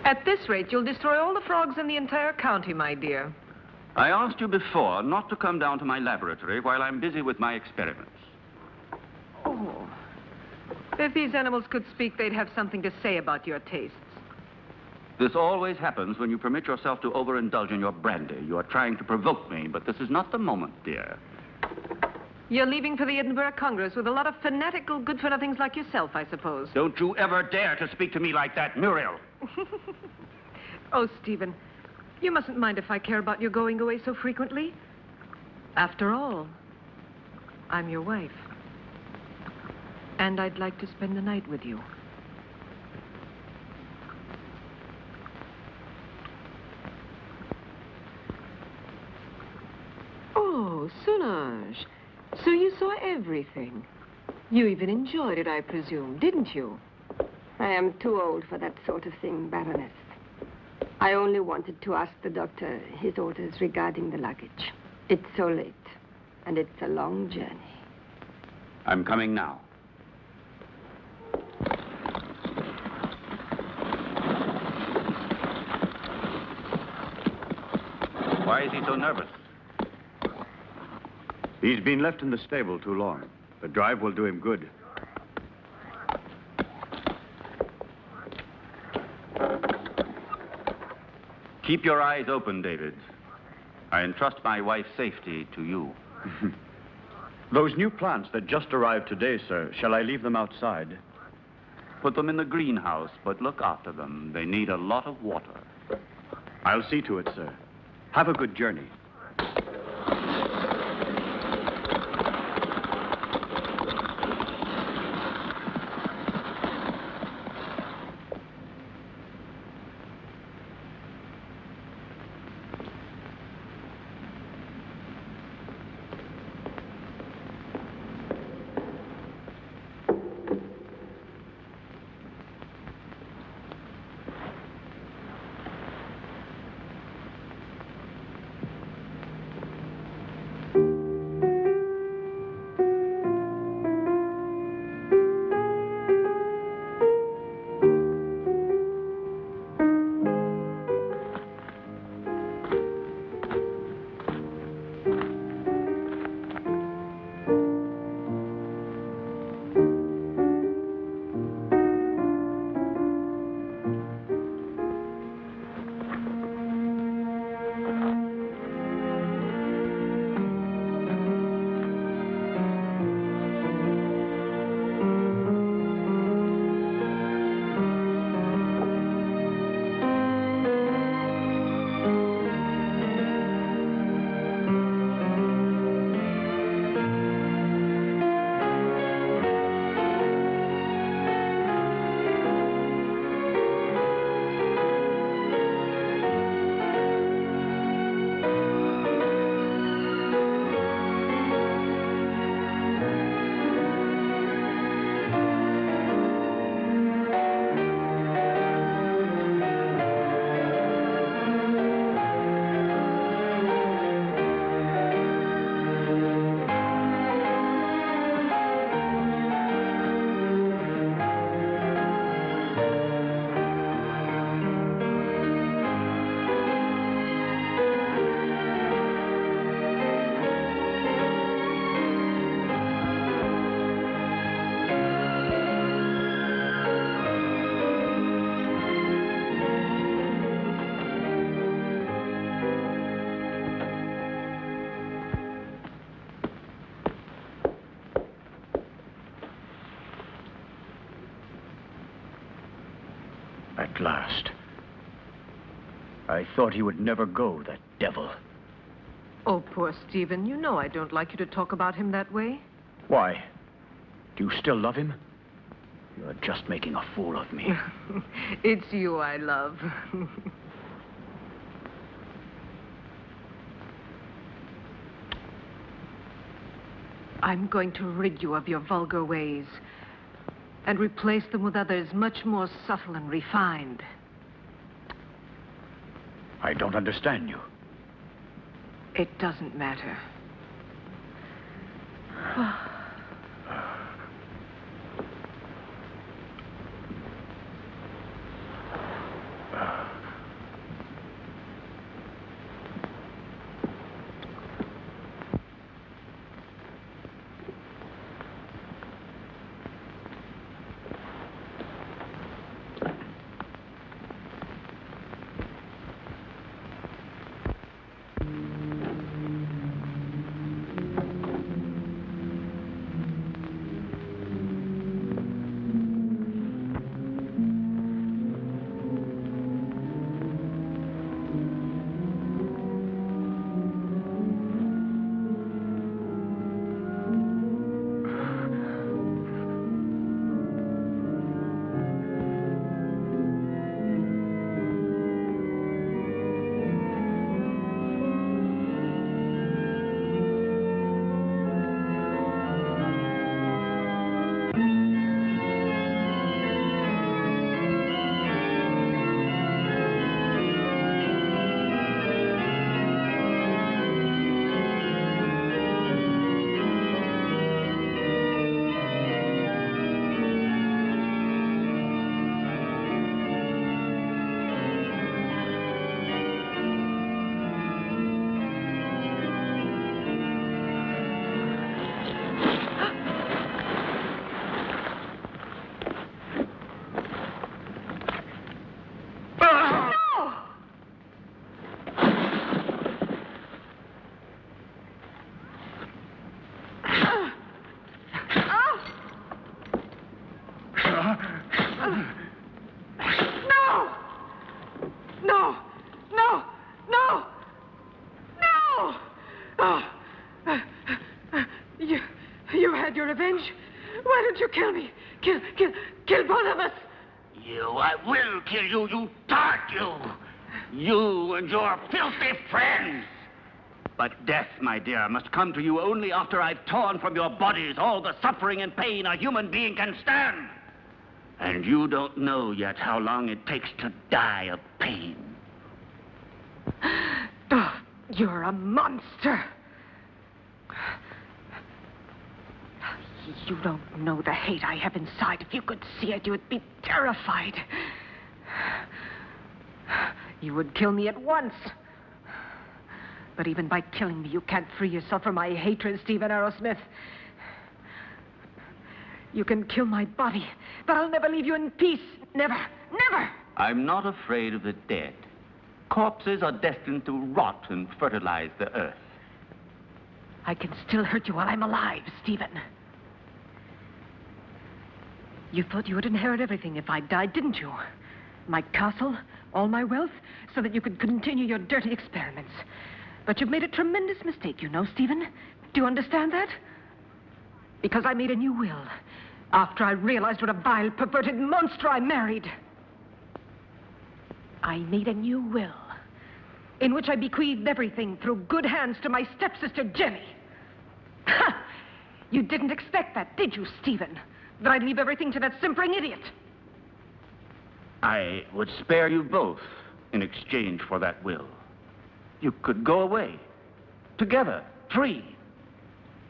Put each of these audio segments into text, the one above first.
At this rate, you'll destroy all the frogs in the entire county, my dear. I asked you before not to come down to my laboratory while I'm busy with my experiments. Oh. If these animals could speak, they'd have something to say about your tastes. This always happens when you permit yourself to overindulge in your brandy. You are trying to provoke me, but this is not the moment, dear. You're leaving for the Edinburgh Congress with a lot of fanatical good-for-nothings like yourself, I suppose. Don't you ever dare to speak to me like that, Muriel. Oh, Stephen, you mustn't mind if I care about your going away so frequently. After all, I'm your wife. And I'd like to spend the night with you. Oh, Solange. So you saw everything. You even enjoyed it, I presume, didn't you? I am too old for that sort of thing, Baroness. I only wanted to ask the doctor his orders regarding the luggage. It's so late, and it's a long journey. I'm coming now. Why is he so nervous? He's been left in the stable too long. The drive will do him good. Keep your eyes open, David. I entrust my wife's safety to you. Those new plants that just arrived today, sir, shall I leave them outside? Put them in the greenhouse, but look after them. They need a lot of water. I'll see to it, sir. Have a good journey. At last. I thought he would never go, that devil. Oh, poor Stephen. You know I don't like you to talk about him that way. Why? Do you still love him? You're just making a fool of me. It's you I love. I'm going to rid you of your vulgar ways and replace them with others much more subtle and refined. I don't understand you. It doesn't matter. You had your revenge? Why didn't you kill me? Kill both of us! I will kill you, you tart, you! You and your filthy friends! But death, my dear, must come to you only after I've torn from your bodies all the suffering and pain a human being can stand. And you don't know yet how long it takes to die of pain. Oh, you're a monster. You don't know the hate I have inside. If you could see it, you would be terrified. You would kill me at once. But even by killing me, you can't free yourself from my hatred, Stephen Arrowsmith. You can kill my body, but I'll never leave you in peace. Never, never! I'm not afraid of the dead. Corpses are destined to rot and fertilize the earth. I can still hurt you while I'm alive, Stephen. You thought you would inherit everything if I died, didn't you? My castle, all my wealth, so that you could continue your dirty experiments. But you've made a tremendous mistake, you know, Stephen. Do you understand that? Because I made a new will after I realized what a vile, perverted monster I married. I made a new will in which I bequeathed everything through good hands to my stepsister, Jenny. Ha! You didn't expect that, did you, Stephen? That I'd leave everything to that simpering idiot. I would spare you both in exchange for that will. You could go away, together, free.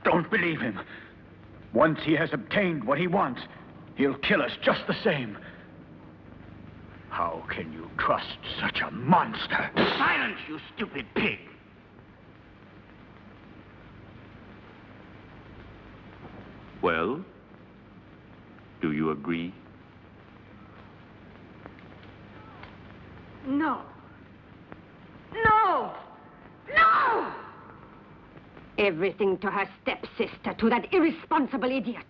Don't believe him. Once he has obtained what he wants, he'll kill us just the same. How can you trust such a monster? Silence, you stupid pig! Well, do you agree? No. No! No! Everything to her stepsister, to that irresponsible idiot.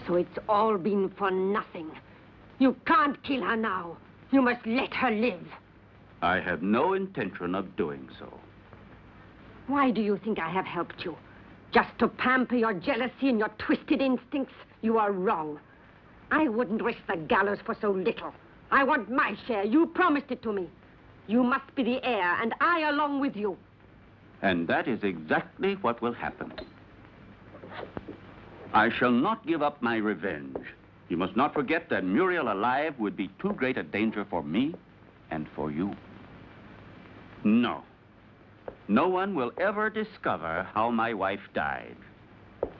So it's all been for nothing. You can't kill her now. You must let her live. I have no intention of doing so. Why do you think I have helped you? Just to pamper your jealousy and your twisted instincts? You are wrong. I wouldn't risk the gallows for so little. I want my share. You promised it to me. You must be the heir, and I along with you. And that is exactly what will happen. I shall not give up my revenge. You must not forget that Muriel alive would be too great a danger for me and for you. No. No one will ever discover how my wife died.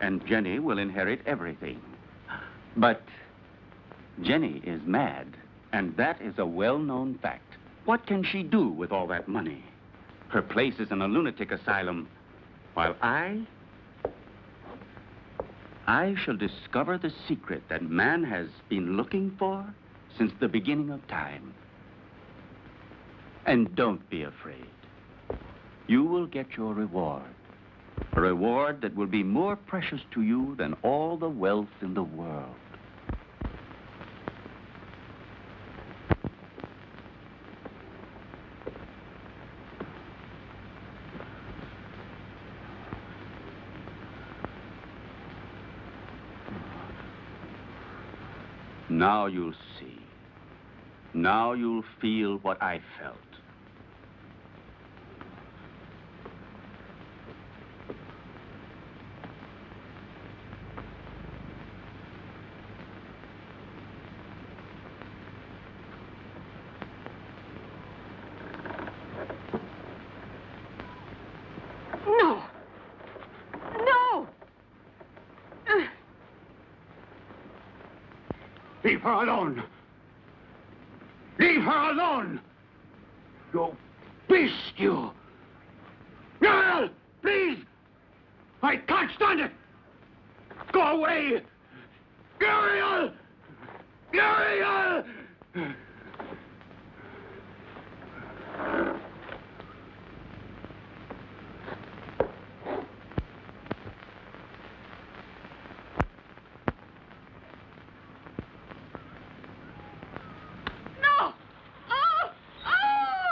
And Jenny will inherit everything. But Jenny is mad, and that is a well-known fact. What can she do with all that money? Her place is in a lunatic asylum, while I shall discover the secret that man has been looking for since the beginning of time. And don't be afraid. You will get your reward. A reward that will be more precious to you than all the wealth in the world. Now you'll see. Now you'll feel what I felt. No! No! Leave her alone! Leave her alone! You beast, you! Muriel! Please! I can't stand it! Go away! Muriel! Muriel! No! Oh! Oh!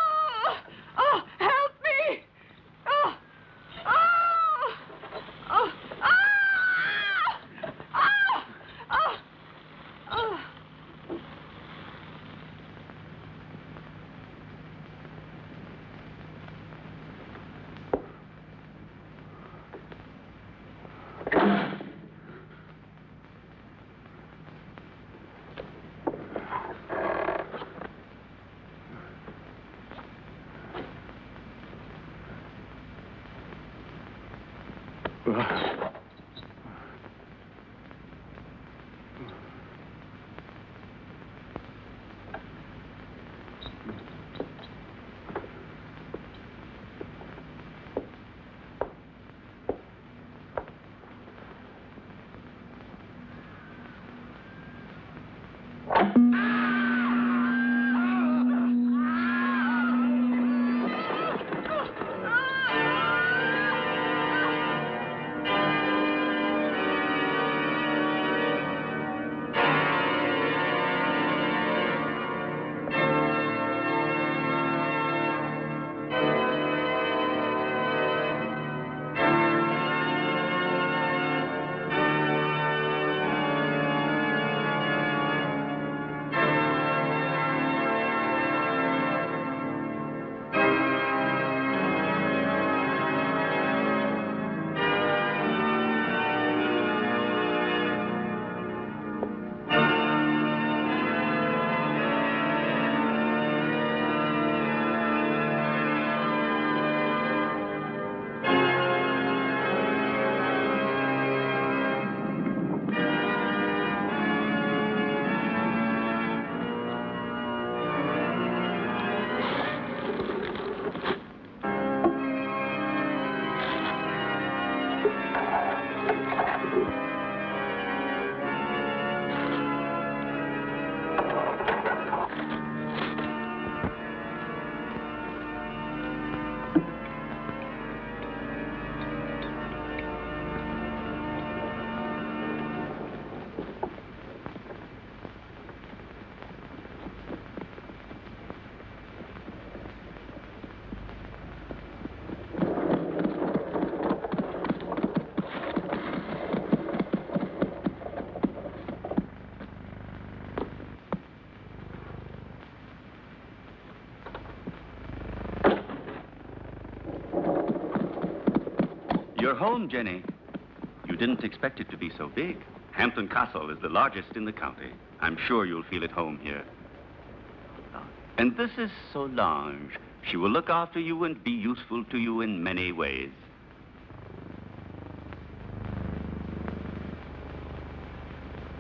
You're home, Jenny. You didn't expect it to be so big. Hampton Castle is the largest in the county. I'm sure you'll feel at home here. And this is Solange. She will look after you and be useful to you in many ways.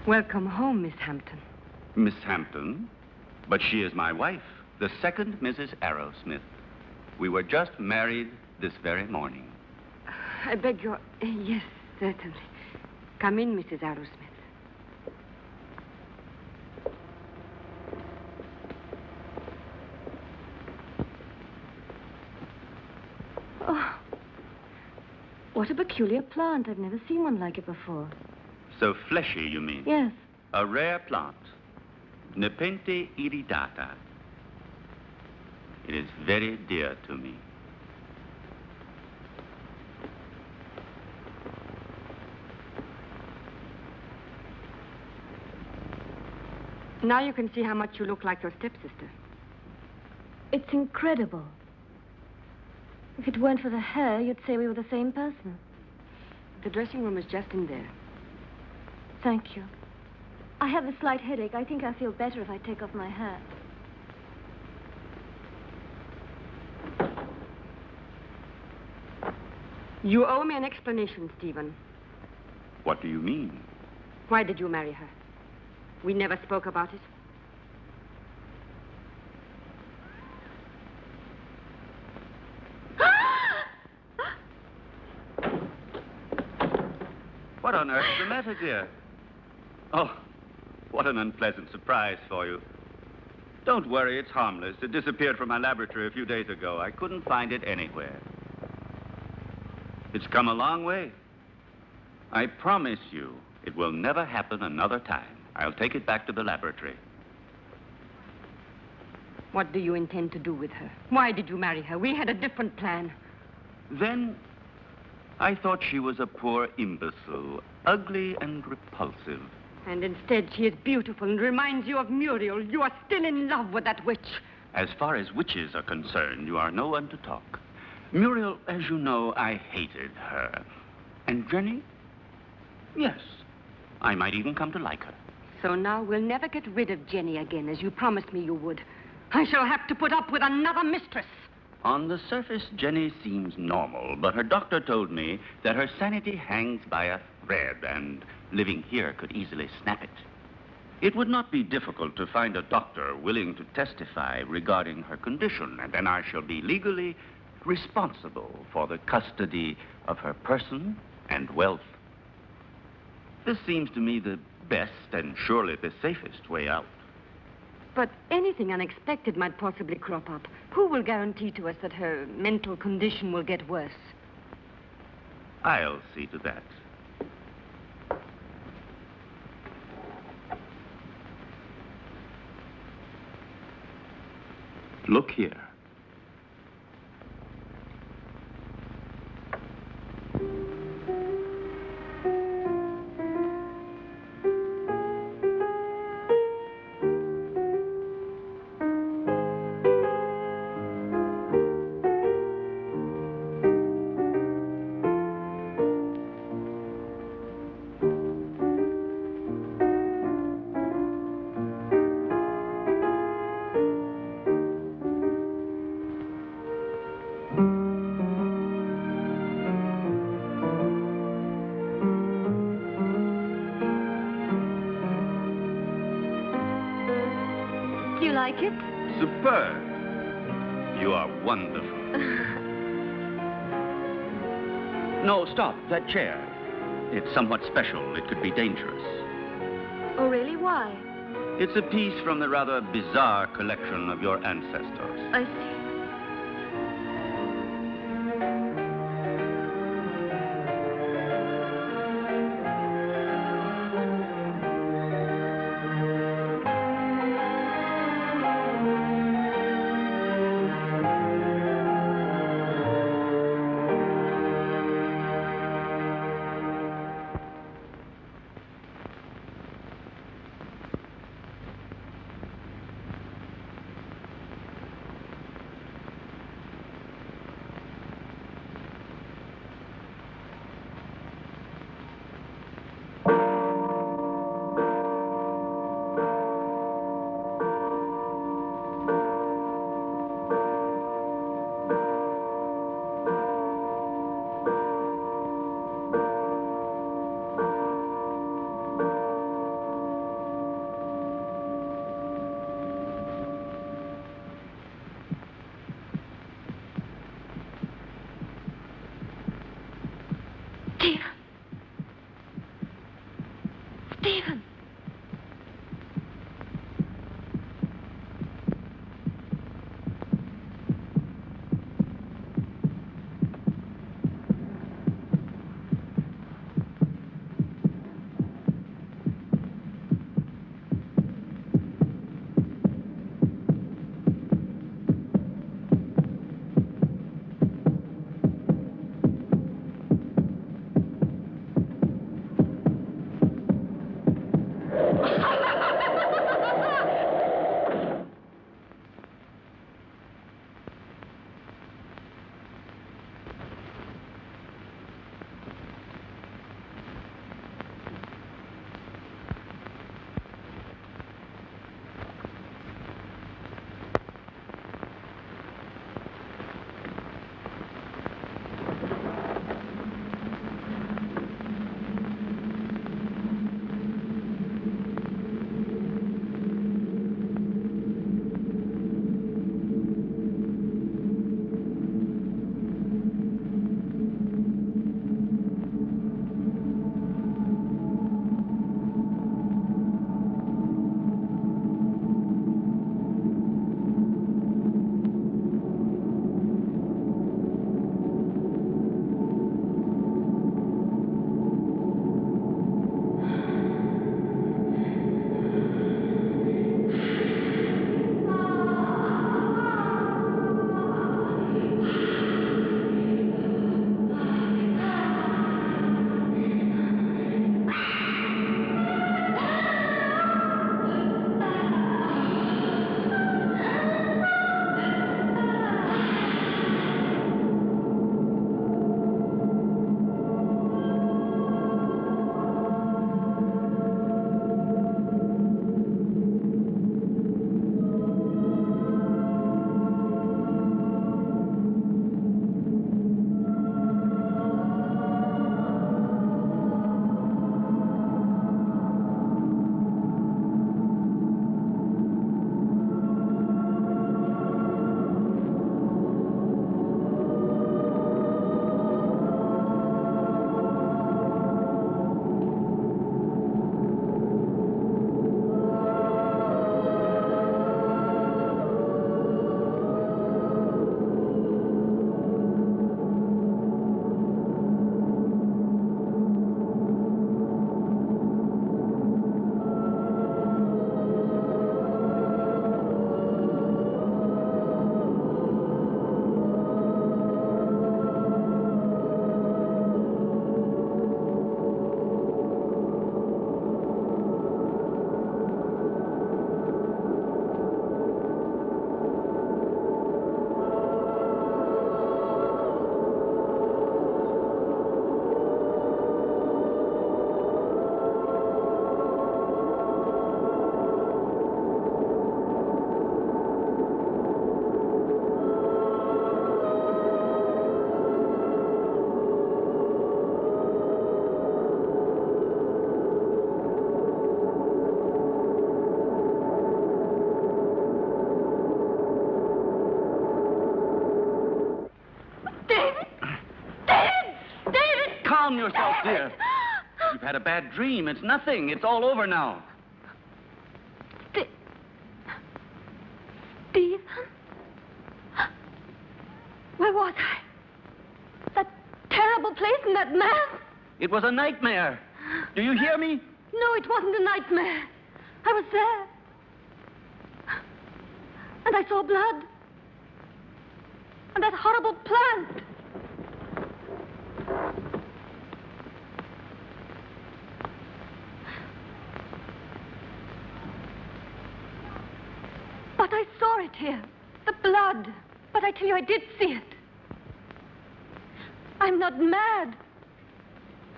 Welcome home, Miss Hampton. Miss Hampton? But she is my wife, the second Mrs. Arrowsmith. We were just married this very morning. I beg your... Yes, certainly. Come in, Mrs. Arrowsmith. Oh, what a peculiar plant. I've never seen one like it before. So fleshy, you mean? Yes. A rare plant. Nepenthe iridata. It is very dear to me. Now you can see how much you look like your stepsister. It's incredible. If it weren't for the hair, you'd say we were the same person. The dressing room is just in there. Thank you. I have a slight headache. I think I'll feel better if I take off my hat. You owe me an explanation, Stephen. What do you mean? Why did you marry her? We never spoke about it. What on earth is the matter, dear? Oh, what an unpleasant surprise for you. Don't worry, it's harmless. It disappeared from my laboratory a few days ago. I couldn't find it anywhere. It's come a long way. I promise you, it will never happen another time. I'll take it back to the laboratory. What do you intend to do with her? Why did you marry her? We had a different plan. Then, I thought she was a poor imbecile, ugly and repulsive. And instead, she is beautiful and reminds you of Muriel. You are still in love with that witch. As far as witches are concerned, you are no one to talk. Muriel, as you know, I hated her. And Jenny? Yes, I might even come to like her. So now we'll never get rid of Jenny again, as you promised me you would. I shall have to put up with another mistress. On the surface, Jenny seems normal, but her doctor told me that her sanity hangs by a thread, and living here could easily snap it. It would not be difficult to find a doctor willing to testify regarding her condition, and then I shall be legally responsible for the custody of her person and wealth. This seems to me the best and surely the safest way out. But anything unexpected might possibly crop up. Who will guarantee to us that her mental condition will get worse? I'll see to that. Look here. Do you like it? Superb. You are wonderful. No, stop. That chair. It's somewhat special. It could be dangerous. Oh, really? Why? It's a piece from the rather bizarre collection of your ancestors. I see. Calm yourself, dear. You've had a bad dream. It's nothing. It's all over now. Stephen? Where was I? That terrible place and that man? It was a nightmare. Do you hear me? No, it wasn't a nightmare. I was there. And I saw blood. And that horrible plant. But I saw it here. The blood. But I tell you, I did see it. I'm not mad.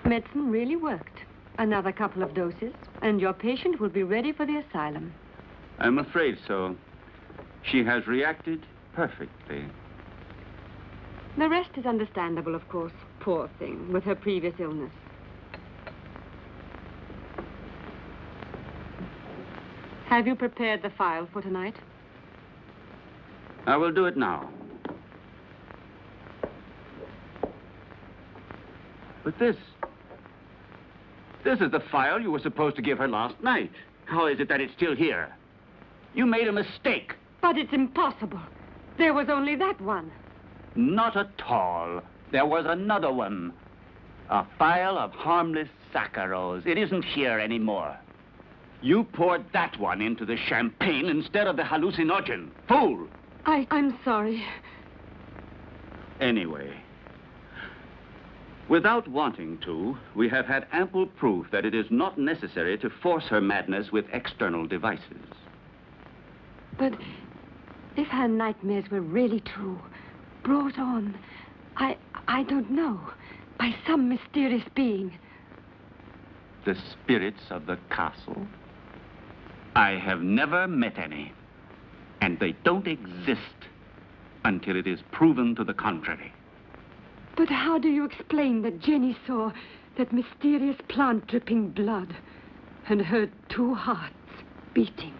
Medicine really worked. Another couple of doses, and your patient will be ready for the asylum. I'm afraid so. She has reacted perfectly. The rest is understandable, of course. Poor thing, with her previous illness. Have you prepared the file for tonight? I will do it now. But this is the file you were supposed to give her last night. How is it that it's still here? You made a mistake. But it's impossible. There was only that one. Not at all. There was another one. A file of harmless saccharos. It isn't here anymore. You poured that one into the champagne instead of the hallucinogen. Fool! I'm sorry. Anyway, without wanting to, we have had ample proof that it is not necessary to force her madness with external devices. But if her nightmares were really true, brought on, I don't know, by some mysterious being. The spirits of the castle? I have never met any. And they don't exist until it is proven to the contrary. But how do you explain that Jenny saw that mysterious plant dripping blood and heard two hearts beating?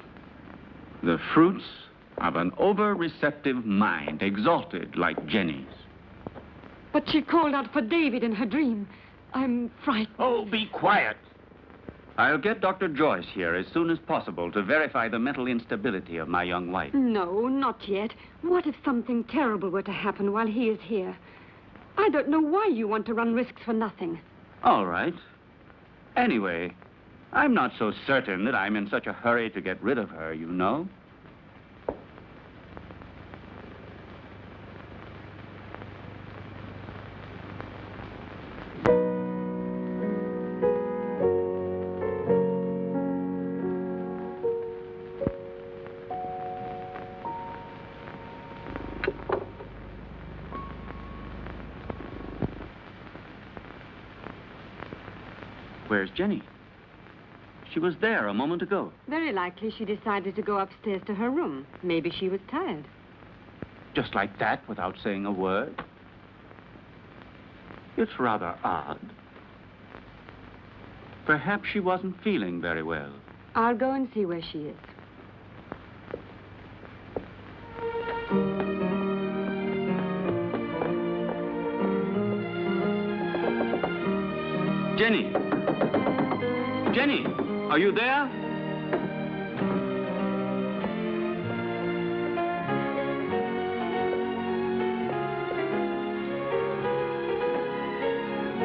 The fruits of an over-receptive mind, exalted like Jenny's. But she called out for David in her dream. I'm frightened. Oh, be quiet. I'll get Dr. Joyce here as soon as possible to verify the mental instability of my young wife. No, not yet. What if something terrible were to happen while he is here? I don't know why you want to run risks for nothing. All right. Anyway, I'm not so certain that I'm in such a hurry to get rid of her, you know. Where's Jenny? She was there a moment ago. Very likely she decided to go upstairs to her room. Maybe she was tired. Just like that, without saying a word? It's rather odd. Perhaps she wasn't feeling very well. I'll go and see where she is. Jenny! Jenny, are you there?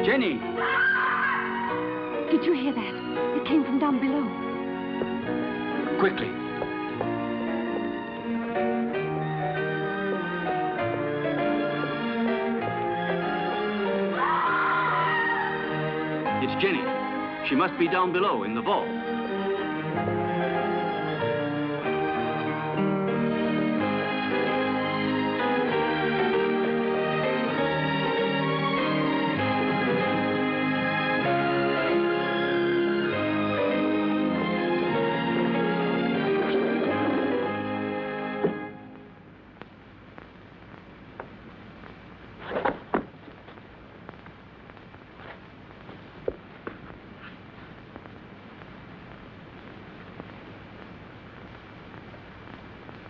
Jenny! Did you hear that? It came from down below. Quickly. It's Jenny. She must be down below in the vault.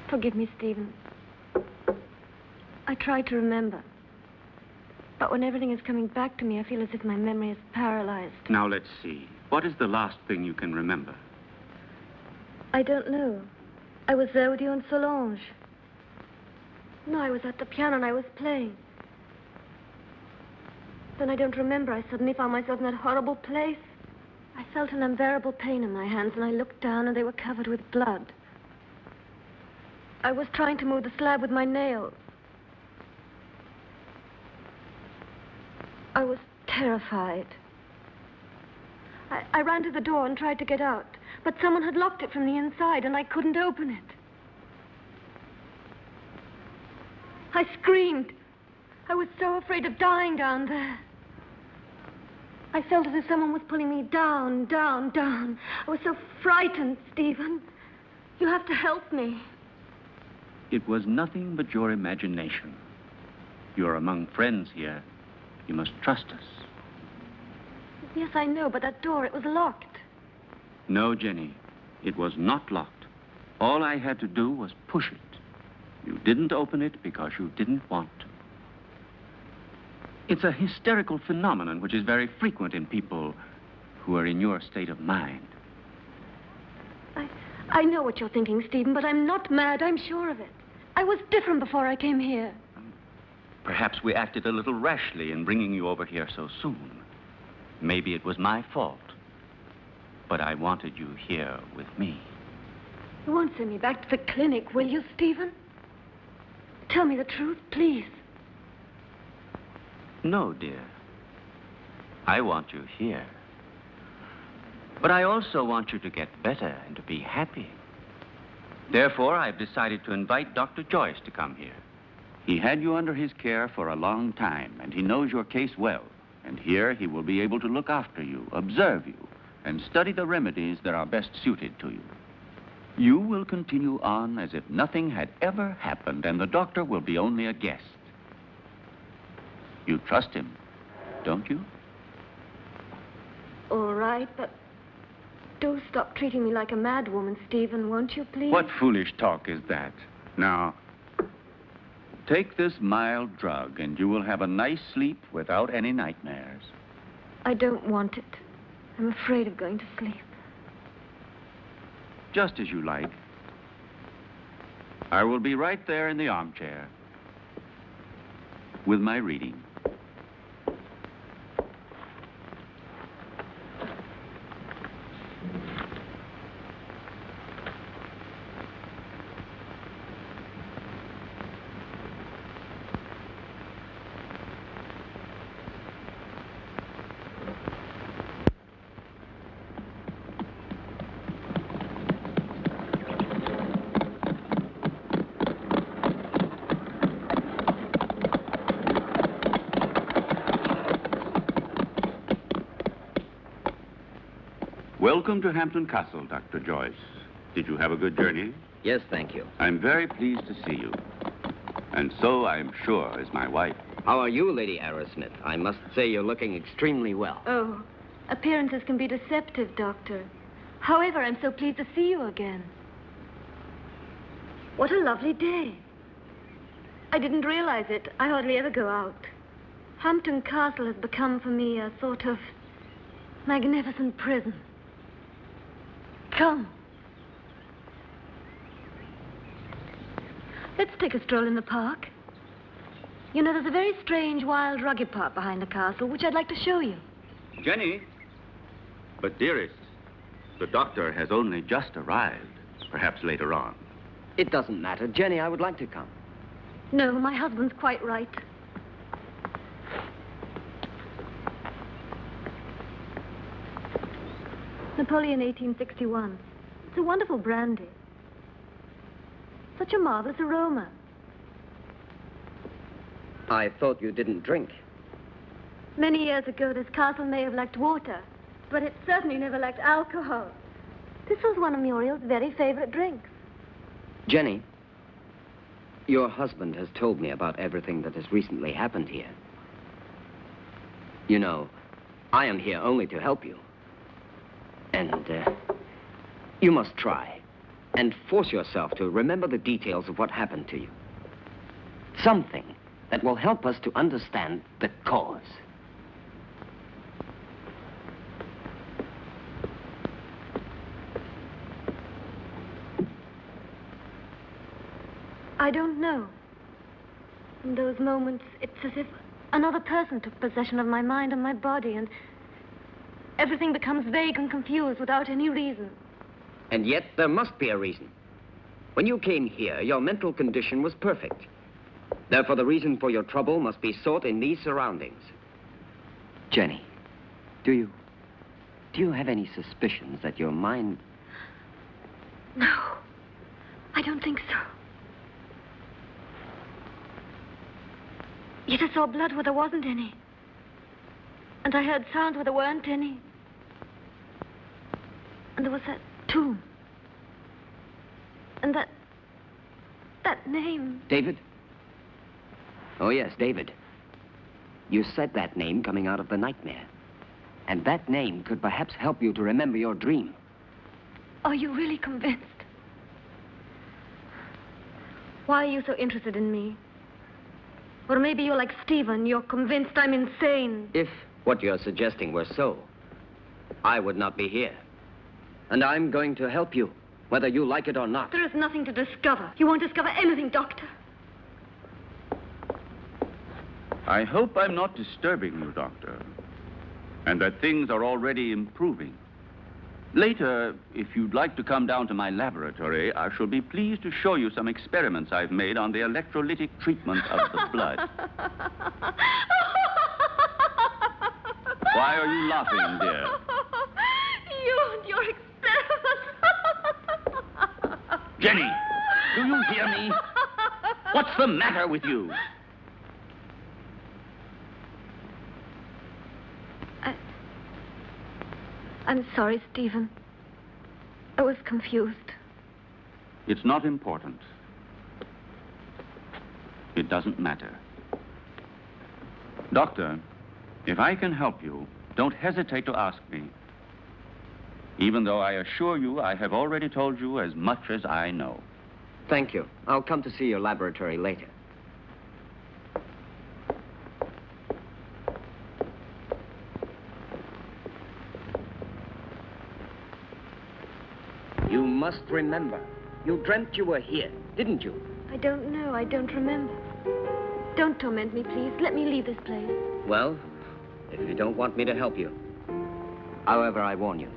Forgive me, Stephen. I tried to remember. But when everything is coming back to me, I feel as if my memory is paralyzed. Now, let's see. What is the last thing you can remember? I don't know. I was there with you and Solange. No, I was at the piano and I was playing. Then I don't remember. I suddenly found myself in that horrible place. I felt an unbearable pain in my hands, and I looked down, and they were covered with blood. I was trying to move the slab with my nails. I was terrified. I ran to the door and tried to get out, but someone had locked it from the inside, and I couldn't open it. I screamed. I was so afraid of dying down there. I felt as if someone was pulling me down, down, down. I was so frightened, Stephen. You have to help me. It was nothing but your imagination. You're among friends here. You must trust us. Yes, I know, but that door, it was locked. No, Jenny. It was not locked. All I had to do was push it. You didn't open it because you didn't want to. It's a hysterical phenomenon which is very frequent in people who are in your state of mind. I know what you're thinking, Stephen, but I'm not mad. I'm sure of it. I was different before I came here. Perhaps we acted a little rashly in bringing you over here so soon. Maybe it was my fault. But I wanted you here with me. You won't send me back to the clinic, will you, Stephen? Tell me the truth, please. No, dear. I want you here. But I also want you to get better and to be happy. Therefore, I've decided to invite Dr. Joyce to come here. He had you under his care for a long time, and he knows your case well. And here he will be able to look after you, observe you, and study the remedies that are best suited to you. You will continue on as if nothing had ever happened, and the doctor will be only a guest. You trust him, don't you? All right, but do stop treating me like a mad woman, Stephen, won't you, please? What foolish talk is that? Now, take this mild drug, and you will have a nice sleep without any nightmares. I don't want it. I'm afraid of going to sleep. Just as you like. I will be right there in the armchair with my reading. Welcome to Hampton Castle, Dr. Joyce. Did you have a good journey? Yes, thank you. I'm very pleased to see you. And so, I'm sure, is my wife. How are you, Lady Arrowsmith? I must say you're looking extremely well. Oh, appearances can be deceptive, Doctor. However, I'm so pleased to see you again. What a lovely day. I didn't realize it. I hardly ever go out. Hampton Castle has become for me a sort of magnificent prison. Come. Let's take a stroll in the park. You know, there's a very strange, wild, rugged part behind the castle, which I'd like to show you. Jenny? But, dearest, the doctor has only just arrived. Perhaps later on. It doesn't matter. Jenny, I would like to come. No, my husband's quite right. Napoleon 1861. It's a wonderful brandy. Such a marvelous aroma. I thought you didn't drink. Many years ago, this castle may have lacked water, but it certainly never lacked alcohol. This was one of Muriel's very favorite drinks. Jenny, your husband has told me about everything that has recently happened here. You know, I am here only to help you. And, you must try and force yourself to remember the details of what happened to you. Something, that will help us to understand the cause. I don't know. In those moments, it's as if another person took possession of my mind and my body, and everything becomes vague and confused without any reason. And yet, there must be a reason. When you came here, your mental condition was perfect. Therefore, the reason for your trouble must be sought in these surroundings. Jenny, do you have any suspicions that your mind... No, I don't think so. Yet I saw blood where there wasn't any. And I heard sounds where there weren't any. And there was that tomb. And that name. David? Oh, yes, David. You said that name coming out of the nightmare. And that name could perhaps help you to remember your dream. Are you really convinced? Why are you so interested in me? Or maybe you're like Stephen, you're convinced I'm insane. If what you're suggesting were so, I would not be here. And I'm going to help you, whether you like it or not. There is nothing to discover. You won't discover anything, Doctor. I hope I'm not disturbing you, Doctor, and that things are already improving. Later, if you'd like to come down to my laboratory, I shall be pleased to show you some experiments I've made on the electrolytic treatment of the blood. Why are you laughing, dear? You and your experiments. Jenny, do you hear me? What's the matter with you? I'm sorry, Stephen. I was confused. It's not important. It doesn't matter. Doctor, if I can help you, don't hesitate to ask me. Even though I assure you I have already told you as much as I know. Thank you. I'll come to see your laboratory later. You must remember. You dreamt you were here, didn't you? I don't know. I don't remember. Don't torment me, please. Let me leave this place. Well, if you don't want me to help you. However, I warn you.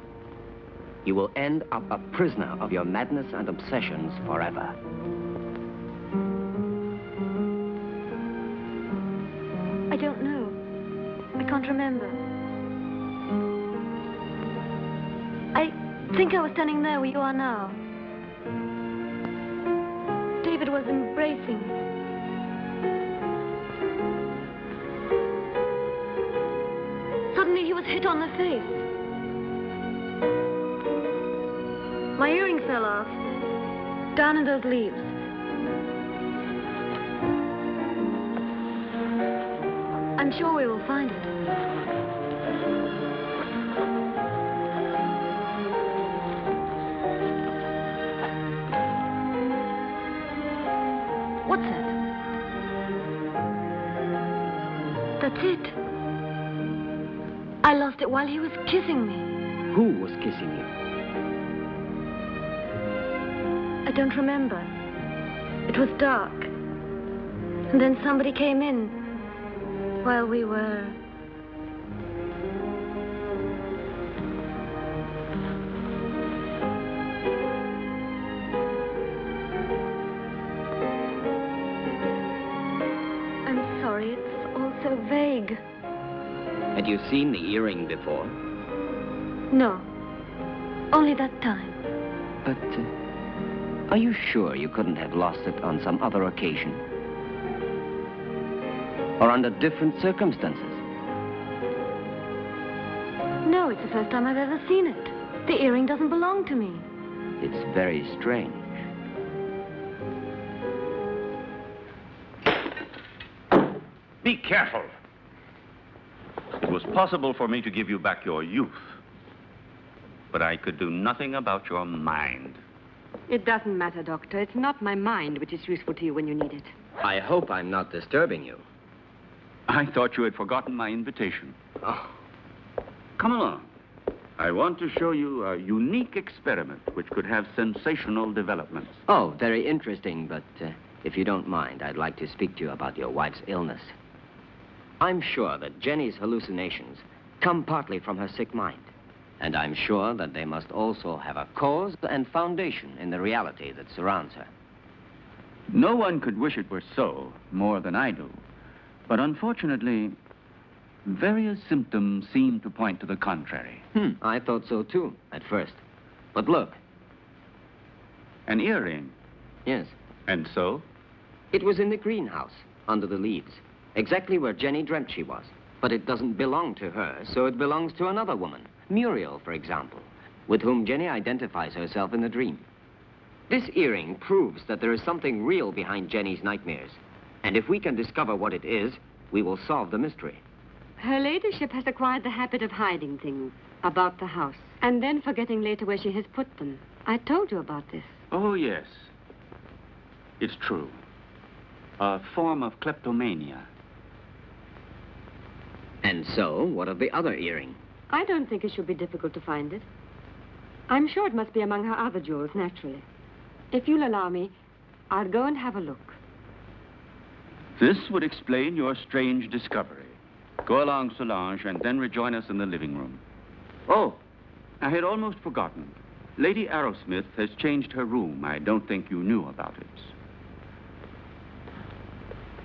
You will end up a prisoner of your madness and obsessions forever. I don't know. I can't remember. I think I was standing there where you are now. David was embracing me. Suddenly he was hit on the face. My earring fell off, down in those leaves. I'm sure we will find it. What's that? That's it. I lost it while he was kissing me. Who was kissing you? I don't remember. It was dark. And then somebody came in while we were... I'm sorry, it's all so vague. Had you seen the earring before? No, only that time. But, are you sure you couldn't have lost it on some other occasion? Or under different circumstances? No, it's the first time I've ever seen it. The earring doesn't belong to me. It's very strange. Be careful. It was possible for me to give you back your youth. But I could do nothing about your mind. It doesn't matter, Doctor. It's not my mind which is useful to you when you need it. I hope I'm not disturbing you. I thought you had forgotten my invitation. Oh, Come along. I want to show you a unique experiment which could have sensational developments. oh, very interesting, but if you don't mind, I'd like to speak to you about your wife's illness. I'm sure that Jenny's hallucinations come partly from her sick mind. And I'm sure that they must also have a cause and foundation in the reality that surrounds her. No one could wish it were so more than I do. But unfortunately, various symptoms seem to point to the contrary. I thought so too, at first. But look. An earring. Yes. And so? It was in the greenhouse, under the leaves. Exactly where Jenny dreamt she was. But it doesn't belong to her, so it belongs to another woman. Muriel, for example, with whom Jenny identifies herself in the dream. This earring proves that there is something real behind Jenny's nightmares. And if we can discover what it is, we will solve the mystery. Her ladyship has acquired the habit of hiding things about the house and then forgetting later where she has put them. I told you about this. Oh, yes. It's true. A form of kleptomania. And so, what of the other earring? I don't think it should be difficult to find it. I'm sure it must be among her other jewels, naturally. If you'll allow me, I'll go and have a look. This would explain your strange discovery. Go along, Solange, and then rejoin us in the living room. Oh, I had almost forgotten. Lady Arrowsmith has changed her room. I don't think you knew about it.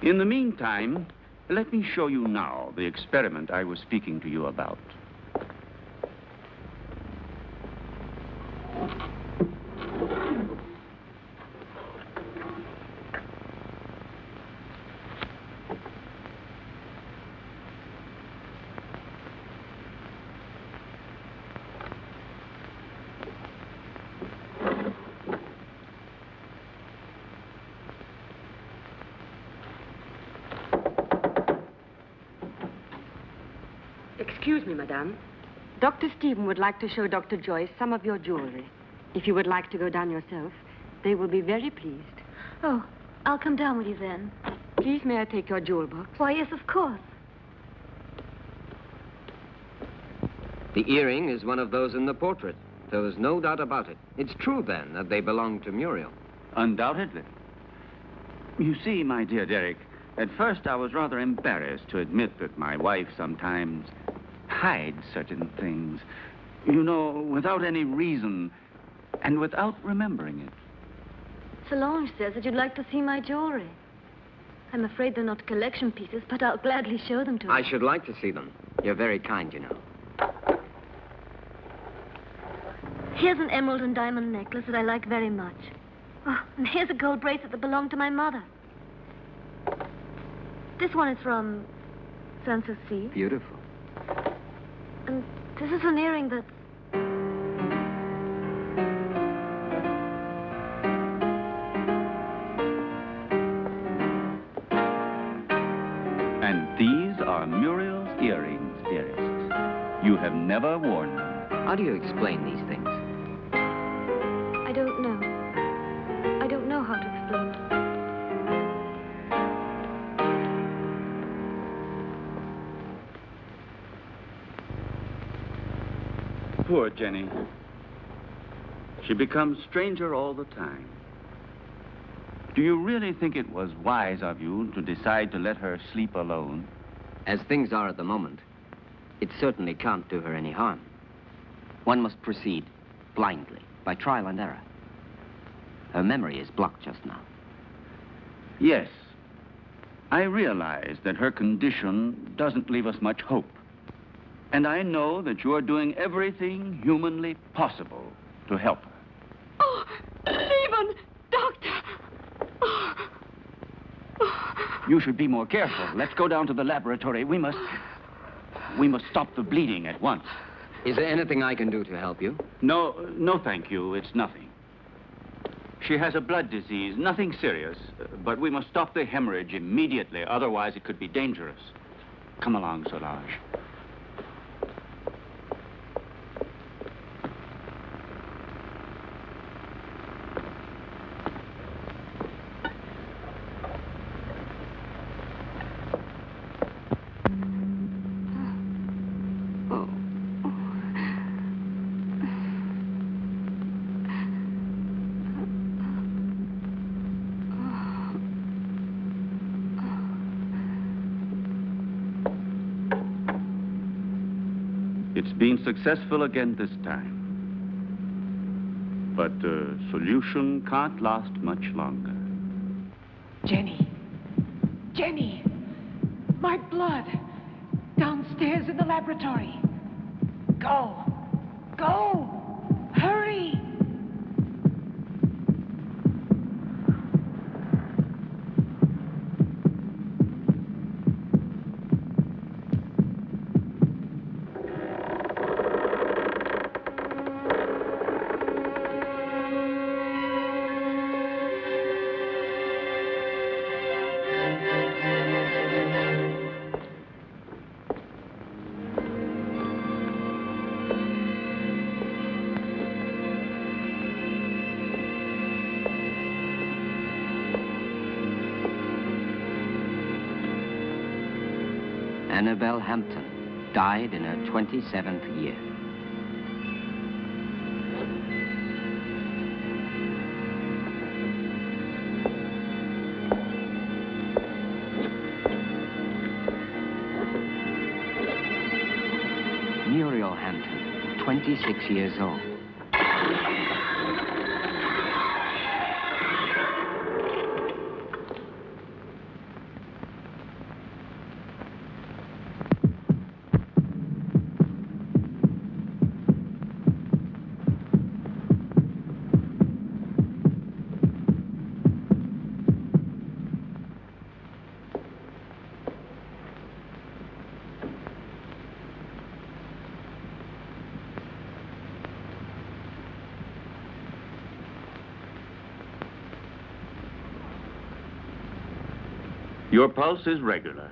In the meantime, let me show you now the experiment I was speaking to you about. Excuse me, madame. Dr. Stephen would like to show Dr. Joyce some of your jewelry. If you would like to go down yourself, they will be very pleased. Oh, I'll come down with you then. Please, may I take your jewel box? Why, yes, of course. The earring is one of those in the portrait. There was no doubt about it. It's true, then, that they belong to Muriel. Undoubtedly. You see, my dear Derek, at first I was rather embarrassed to admit that my wife sometimes hides certain things. You know, without any reason and without remembering it. Solange says that you'd like to see my jewelry. I'm afraid they're not collection pieces, but I'll gladly show them to you. I should like to see them. You're very kind, you know. Here's an emerald and diamond necklace that I like very much. Oh, and here's a gold bracelet that belonged to my mother. This one is from Sanssouci. Beautiful. And this is an earring that... And these are Muriel's earrings, dearest. You have never worn them. How do you explain these things? I don't know. I don't know how to explain it. Poor Jenny. She becomes stranger all the time. Do you really think it was wise of you to decide to let her sleep alone? As things are at the moment, it certainly can't do her any harm. One must proceed blindly, by trial and error. Her memory is blocked just now. Yes. I realize that her condition doesn't leave us much hope. And I know that you are doing everything humanly possible to help her. Oh, Stephen! Doctor! You should be more careful. Let's go down to the laboratory. We must stop the bleeding at once. Is there anything I can do to help you? No, thank you. It's nothing. She has a blood disease, nothing serious. But we must stop the hemorrhage immediately. Otherwise, it could be dangerous. Come along, Solange. It's been successful again this time. But the solution can't last much longer. Jenny. Jenny. My blood. Downstairs in the laboratory. Go. Go. Hurry. Annabelle Hampton died in her 27th year. Muriel Hampton, 26 years old. Your pulse is regular.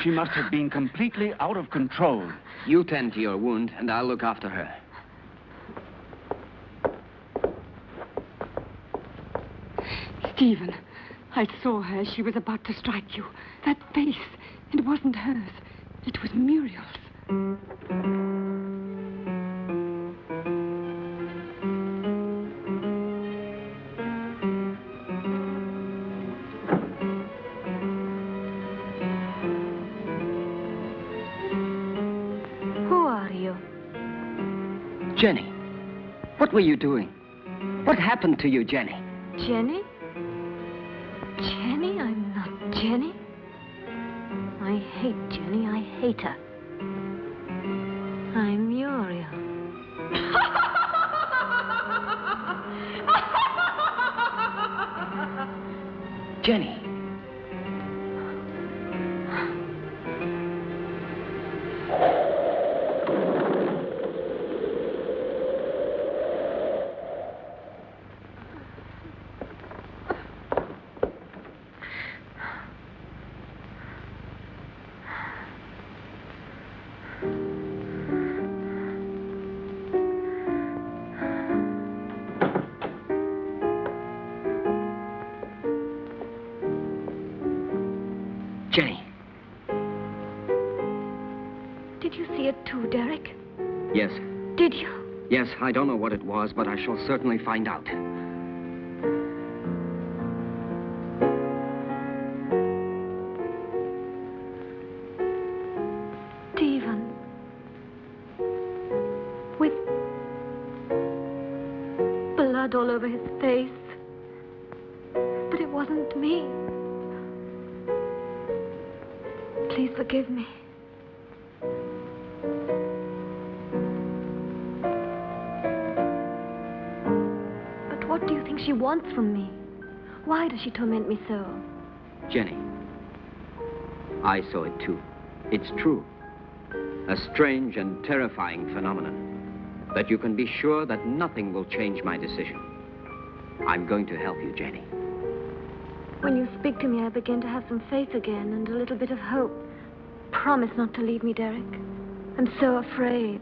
She must have been completely out of control. You tend to your wound, and I'll look after her. Stephen, I saw her. She was about to strike you. That face, it wasn't hers. It was Muriel's. Jenny, what were you doing? What happened to you, Jenny? Jenny? Jenny? I'm not Jenny. I hate Jenny. I hate her. I'm Muriel. Jenny. Jenny. Did you see it too, Derek? Yes. Did you? Yes, I don't know what it was, but I shall certainly find out. Stephen. With blood all over his face. But it wasn't me. Please forgive me. But what do you think she wants from me? Why does she torment me so? Jenny, I saw it too. It's true. A strange and terrifying phenomenon. But you can be sure that nothing will change my decision. I'm going to help you, Jenny. When you speak to me, I begin to have some faith again and a little bit of hope. Promise not to leave me, Derek. I'm so afraid.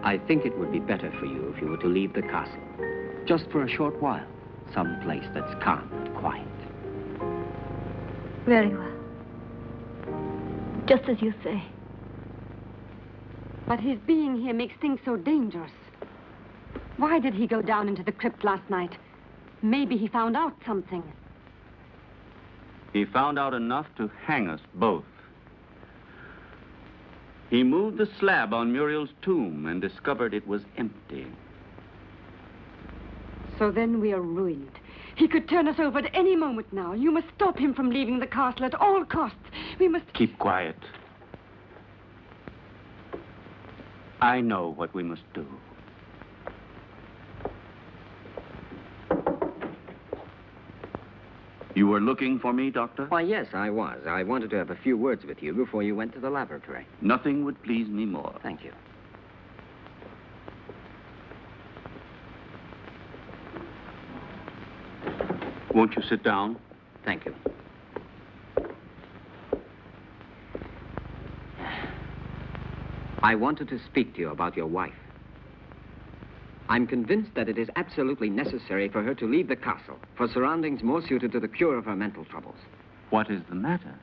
I think it would be better for you if you were to leave the castle. Just for a short while. Some place that's calm and quiet. Very well. Just as you say. But his being here makes things so dangerous. Why did he go down into the crypt last night? Maybe he found out something. He found out enough to hang us both. He moved the slab on Muriel's tomb and discovered it was empty. So then we are ruined. He could turn us over at any moment now. You must stop him from leaving the castle at all costs. We must... Keep quiet. I know what we must do. You were looking for me, Doctor? Why, yes, I was. I wanted to have a few words with you before you went to the laboratory. Nothing would please me more. Thank you. Won't you sit down? Thank you. I wanted to speak to you about your wife. I'm convinced that it is absolutely necessary for her to leave the castle for surroundings more suited to the cure of her mental troubles. What is the matter?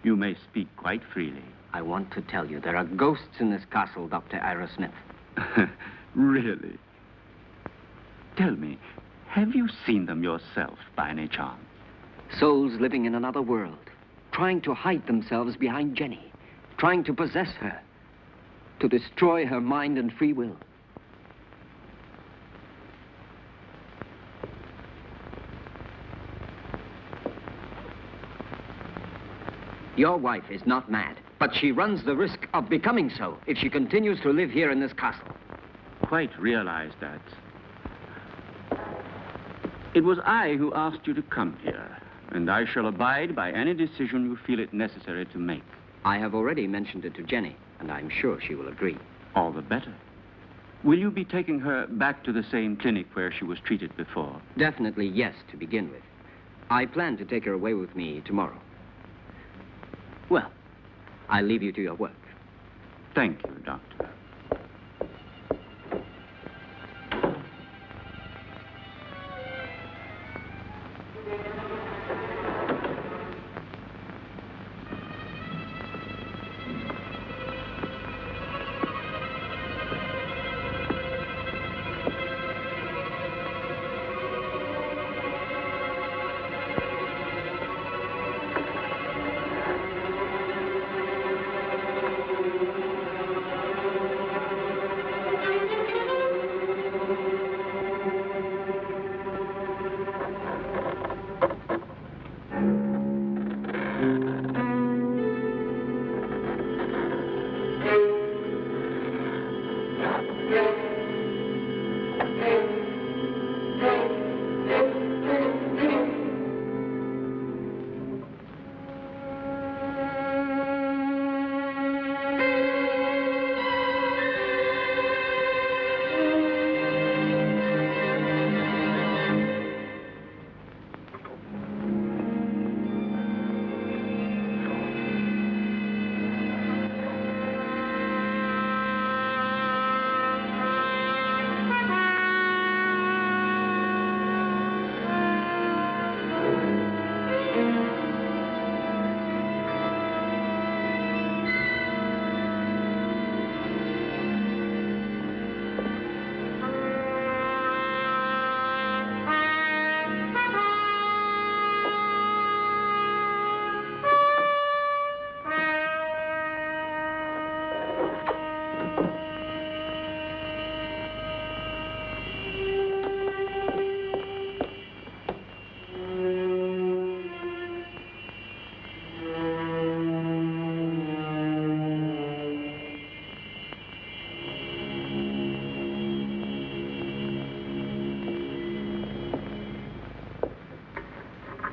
You may speak quite freely. I want to tell you there are ghosts in this castle, Dr. Ira Smith. Really? Tell me, have you seen them yourself by any chance? Souls living in another world, trying to hide themselves behind Jenny, trying to possess her, to destroy her mind and free will. Your wife is not mad, but she runs the risk of becoming so if she continues to live here in this castle. Quite realize that. It was I who asked you to come here, and I shall abide by any decision you feel it necessary to make. I have already mentioned it to Jenny, and I'm sure she will agree. All the better. Will you be taking her back to the same clinic where she was treated before? Definitely yes, to begin with. I plan to take her away with me tomorrow. Well, I'll leave you to your work. Thank you, Doctor.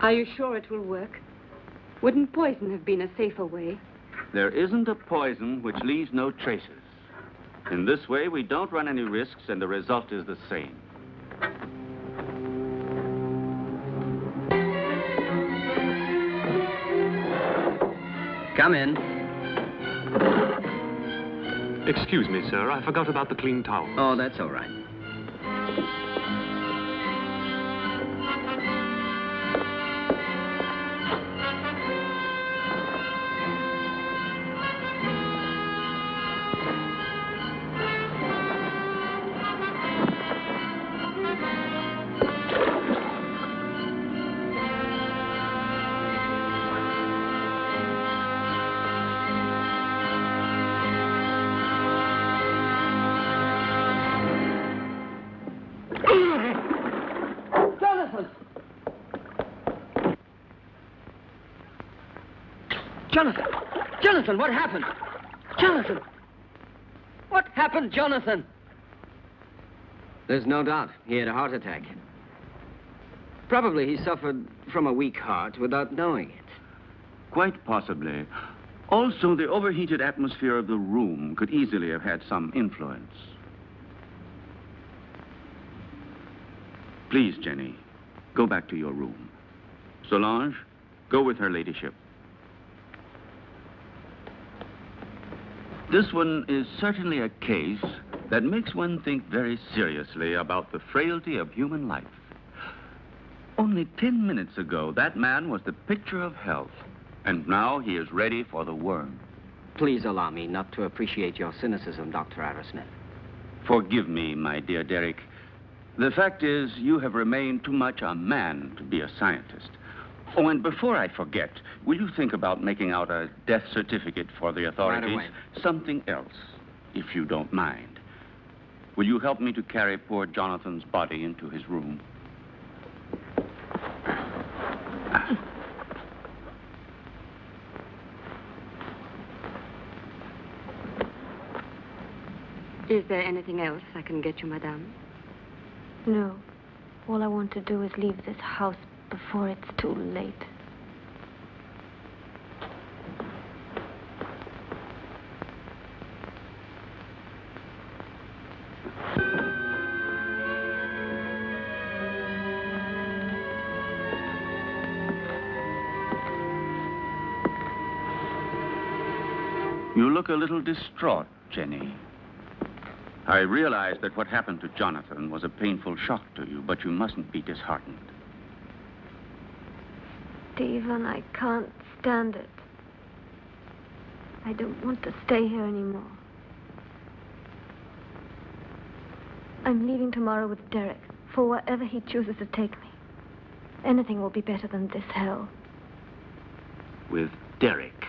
Are you sure it will work? Wouldn't poison have been a safer way? There isn't a poison which leaves no traces. In this way, we don't run any risks, and the result is the same. Come in. Excuse me, sir. I forgot about the clean towel. Oh, that's all right. Jonathan! Jonathan, what happened? Jonathan! What happened, Jonathan? There's no doubt he had a heart attack. Probably he suffered from a weak heart without knowing it. Quite possibly. Also, the overheated atmosphere of the room could easily have had some influence. Please, Jenny, go back to your room. Solange, go with her ladyship. This one is certainly a case that makes one think very seriously about the frailty of human life. Only 10 minutes ago, that man was the picture of health, and now he is ready for the worm. Please allow me not to appreciate your cynicism, Dr. Arrowsmith. Forgive me, my dear Derek. The fact is, you have remained too much a man to be a scientist. Oh, and before I forget, will you think about making out a death certificate for the authorities? Right away. Something else, if you don't mind. Will you help me to carry poor Jonathan's body into his room? Is there anything else I can get you, madame? No. All I want to do is leave this house before it's too late. You look a little distraught, Jenny. I realize that what happened to Jonathan was a painful shock to you, but you mustn't be disheartened. Stephen, I can't stand it. I don't want to stay here anymore. I'm leaving tomorrow with Derek for wherever he chooses to take me. Anything will be better than this hell. With Derek?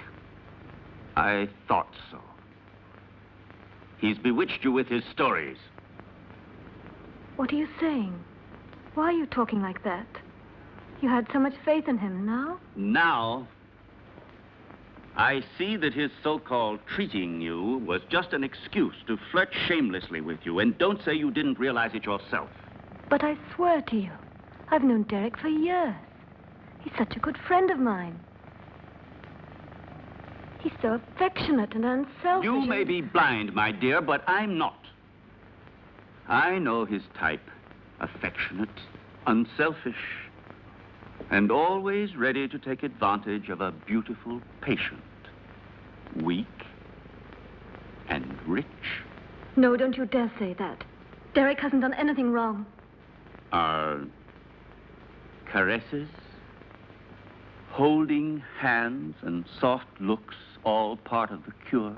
I thought so. He's bewitched you with his stories. What are you saying? Why are you talking like that? You had so much faith in him. Now? Now, I see that his so-called treating you was just an excuse to flirt shamelessly with you. And don't say you didn't realize it yourself. But I swear to you, I've known Derek for years. He's such a good friend of mine. He's so affectionate and unselfish. You may be blind, my dear, but I'm not. I know his type. Affectionate, unselfish, and always ready to take advantage of a beautiful patient. Weak and rich. No, don't you dare say that. Derek hasn't done anything wrong. Are caresses, holding hands, and soft looks all part of the cure?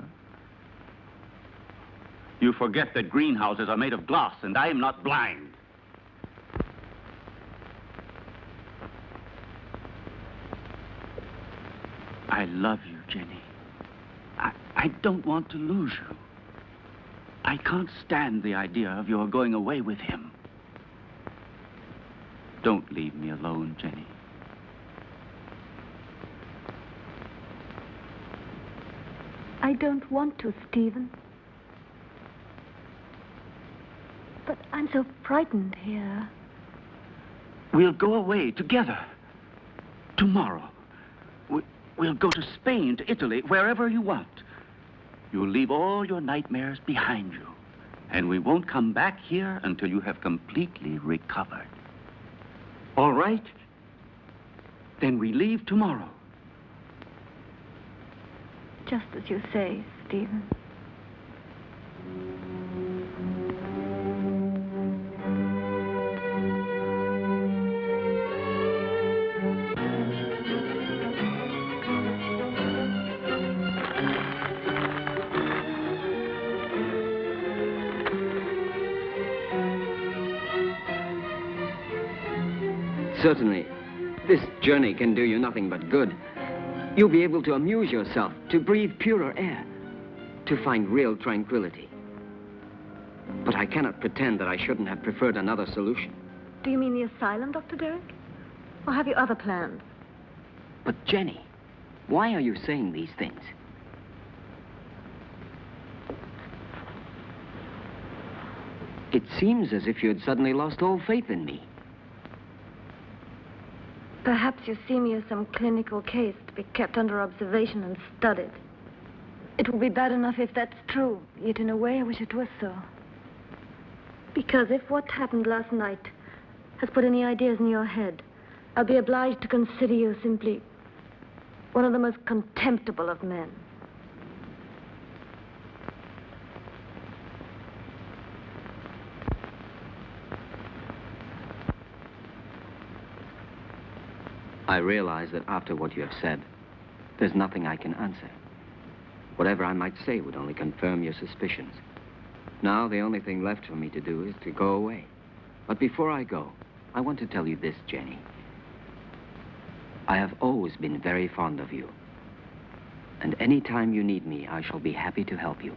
You forget that greenhouses are made of glass, and I am not blind. I love you, Jenny. I don't want to lose you. I can't stand the idea of your going away with him. Don't leave me alone, Jenny. I don't want to, Stephen. But I'm so frightened here. We'll go away together. Tomorrow. We'll go to Spain, to Italy, wherever you want. You'll leave all your nightmares behind you. And we won't come back here until you have completely recovered. All right? Then we leave tomorrow. Just as you say, Stephen. Certainly, this journey can do you nothing but good. You'll be able to amuse yourself, to breathe purer air, to find real tranquility. But I cannot pretend that I shouldn't have preferred another solution. Do you mean the asylum, Dr. Derek? Or have you other plans? But Jenny, Why are you saying these things? It seems as if you had suddenly lost all faith in me. Perhaps you see me as some clinical case to be kept under observation and studied. It would be bad enough if that's true, yet in a way I wish it was so. Because if what happened last night has put any ideas in your head, I'll be obliged to consider you simply one of the most contemptible of men. I realize that after what you have said, there's nothing I can answer. Whatever I might say would only confirm your suspicions. Now, the only thing left for me to do is to go away. But before I go, I want to tell you this, Jenny. I have always been very fond of you. And any time you need me, I shall be happy to help you.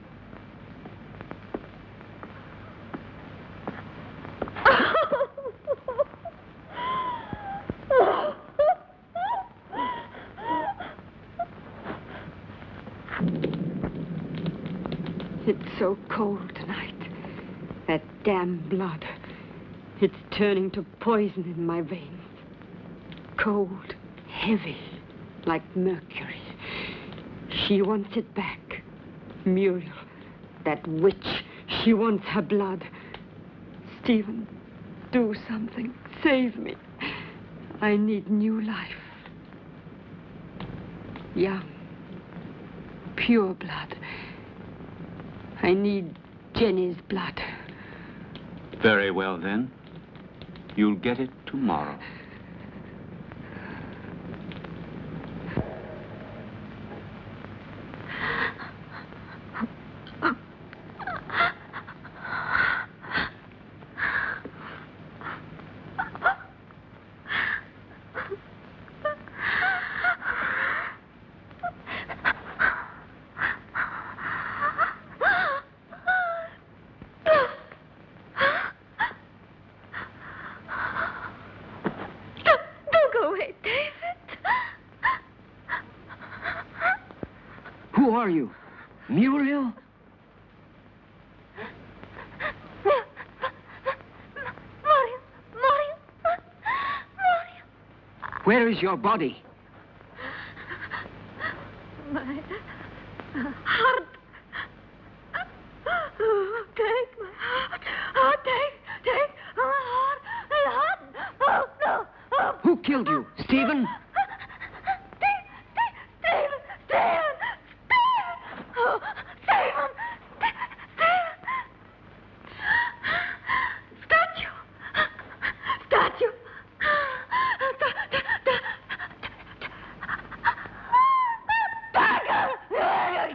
It's so cold tonight. That damn blood. It's turning to poison in my veins. Cold, heavy, like mercury. She wants it back. Muriel, that witch, she wants her blood. Stephen, do something. Save me. I need new life. Young, pure blood. I need Jenny's blood. Very well, then. You'll get it tomorrow. Who are you? Muriel? Mario. Where is your body? My heart. Oh, take my heart. Oh, take my heart. Oh, no. Oh. Who killed you? Stephen? Steele! Oh, save him! Statue!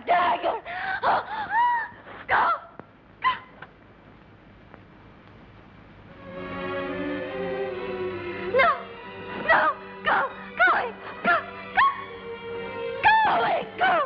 Dagger! Go! No! Go! Away! Go!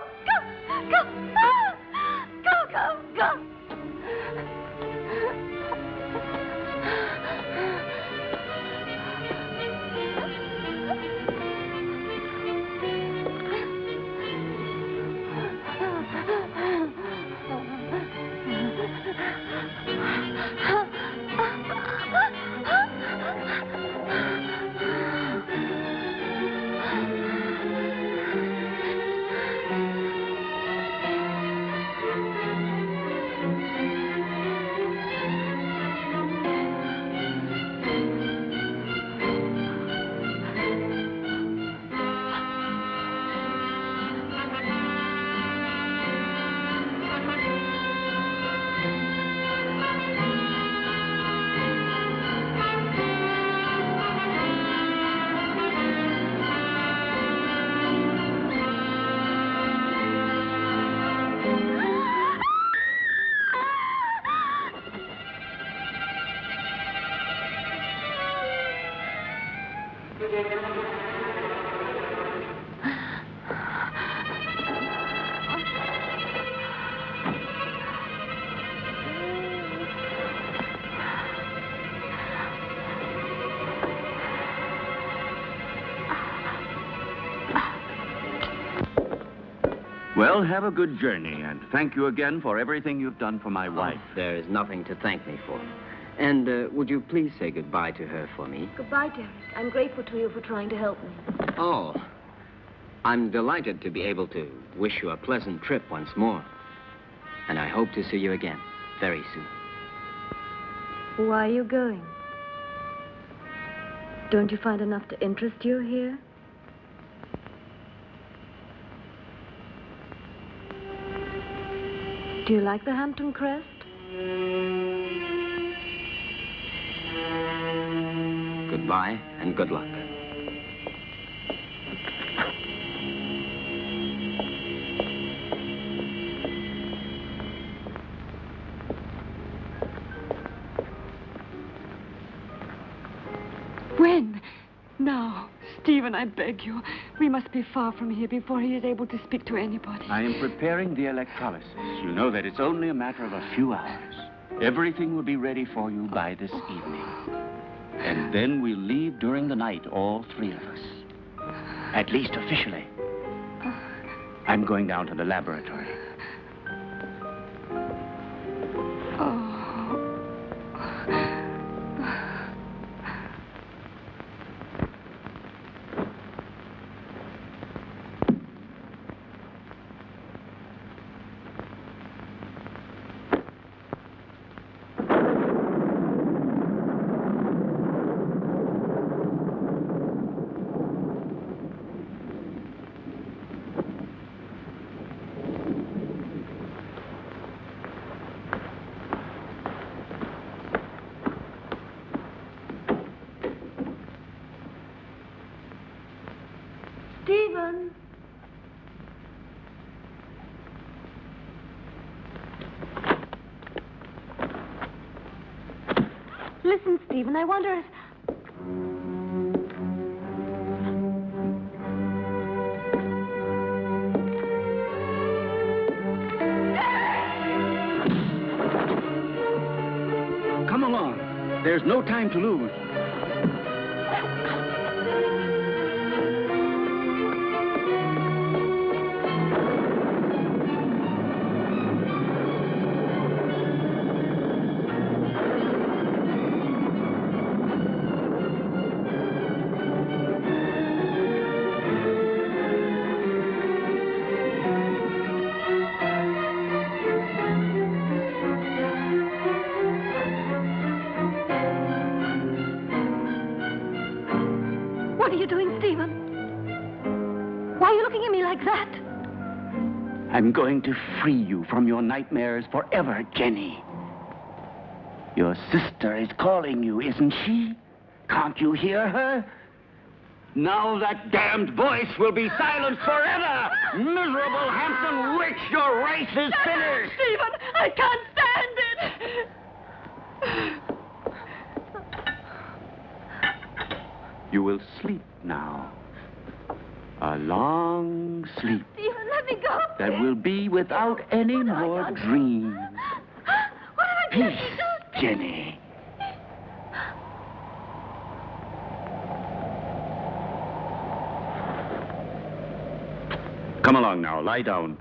Well, have a good journey, and thank you again for everything you've done for my wife. There is nothing to thank me for. And would you please say goodbye to her for me? Goodbye, Derek. I'm grateful to you for trying to help me. Oh, I'm delighted to be able to wish you a pleasant trip once more. And I hope to see you again very soon. Why are you going? Don't you find enough to interest you here? Do you like the Hampton Crest? Goodbye and good luck. When? Now. Stephen, I beg you. We must be far from here before he is able to speak to anybody. I am preparing the electrolysis. You know that it's only a matter of a few hours. Everything will be ready for you by this evening. And then we'll leave during the night, all three of us. At least officially. I'm going down to the laboratory. Stephen! Listen, Stephen, I wonder if... Come along. There's no time to lose. What are you doing, Stephen? Why are you looking at me like that? I'm going to free you from your nightmares forever, Jenny. Your sister is calling you, isn't she? Can't you hear her? Now that damned voice will be silenced forever! Miserable Hampton witch, your race is finished! Stephen, I can't stand it! You will sleep now. A long sleep Stephen, let me go. that will be without any more dreams. What have I done? Peace, Jenny. Come along now, lie down.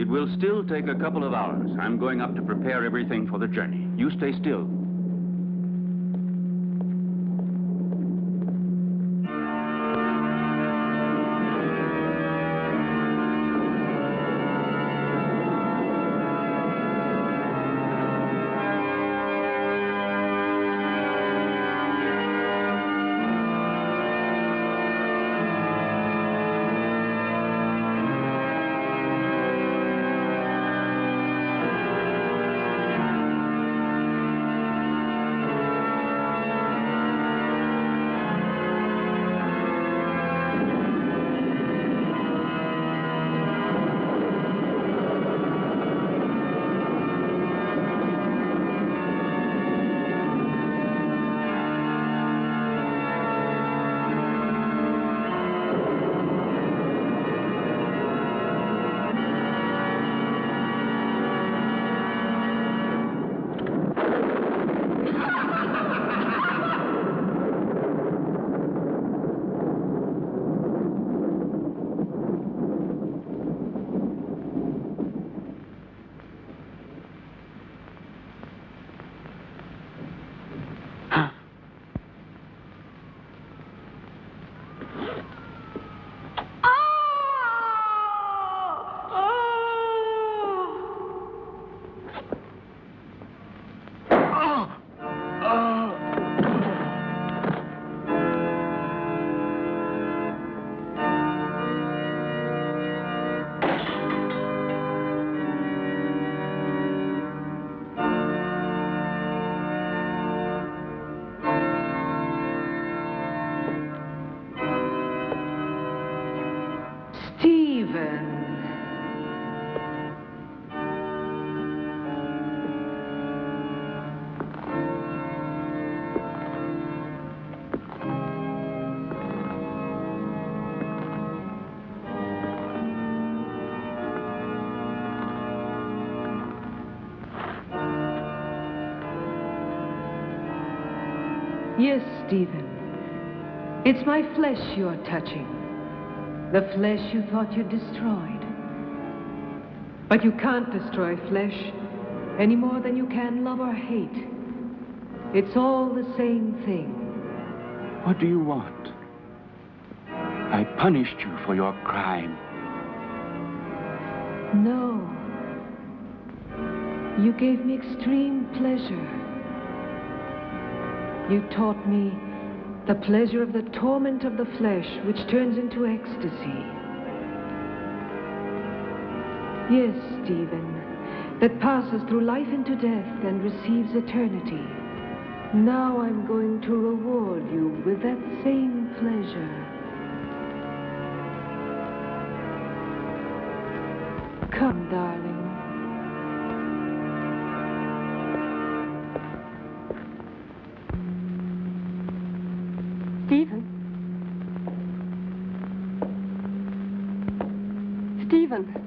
It will still take a couple of hours. I'm going up to prepare everything for the journey. You stay still. Yes, Stephen. It's my flesh you're touching. The flesh you thought you'd destroyed. But you can't destroy flesh any more than you can love or hate. It's all the same thing. What do you want? I punished you for your crime. No. You gave me extreme pleasure. You taught me the pleasure of the torment of the flesh, which turns into ecstasy. Yes, Stephen, that passes through life into death and receives eternity. Now I'm going to reward you with that same pleasure. Come, darling. Stephen? Stephen?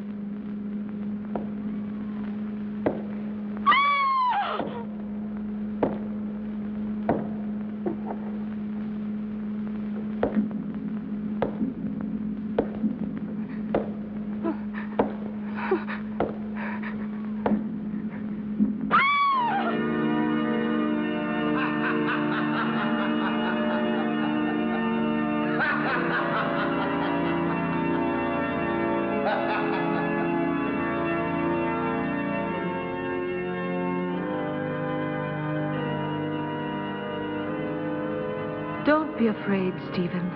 Don't be afraid, Stephen.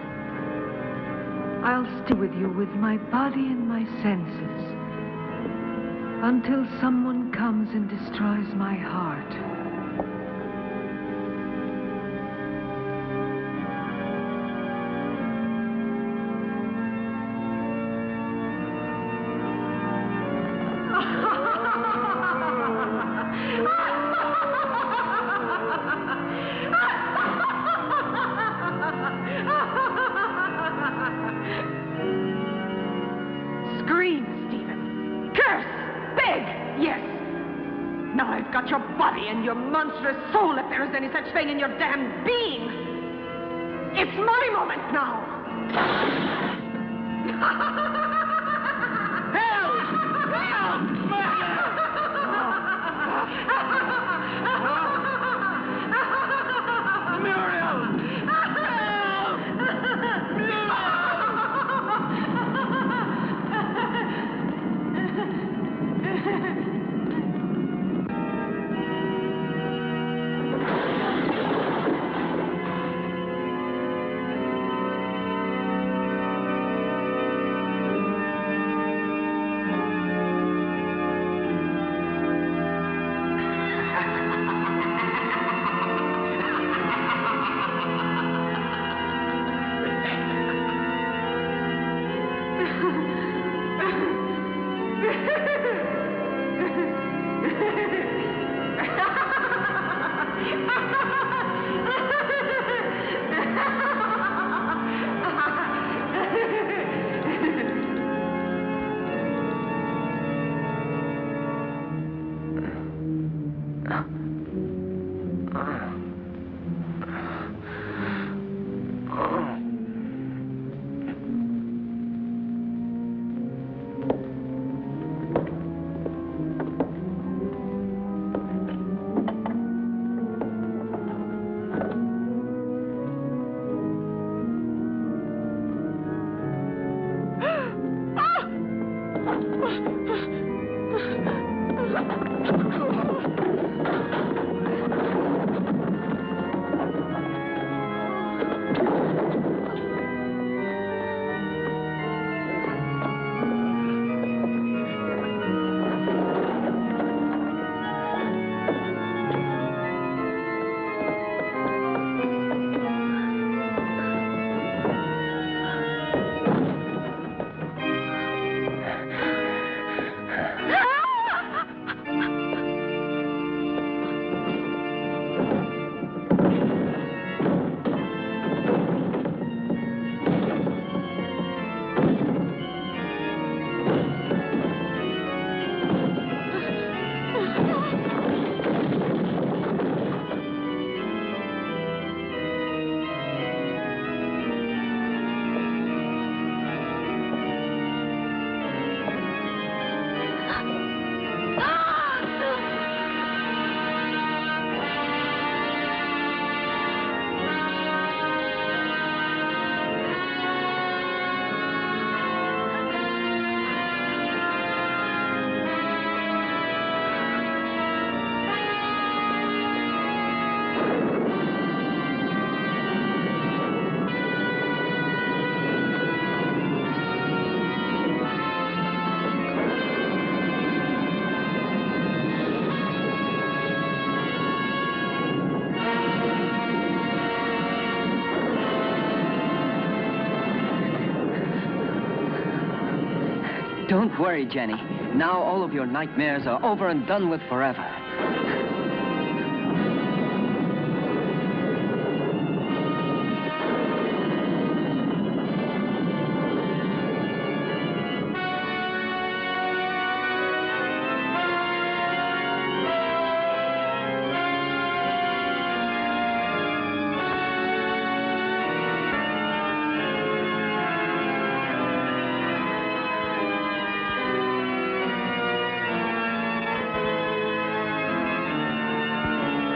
I'll stay with you with my body and my senses until someone comes and destroys my heart. Scream, Stephen. Curse. Beg. Yes. Now I've got your body and your monstrous soul, if there is any such thing in your damned being. It's my moment now. Help! Help! Don't worry, Jenny. Now all of your nightmares are over and done with forever.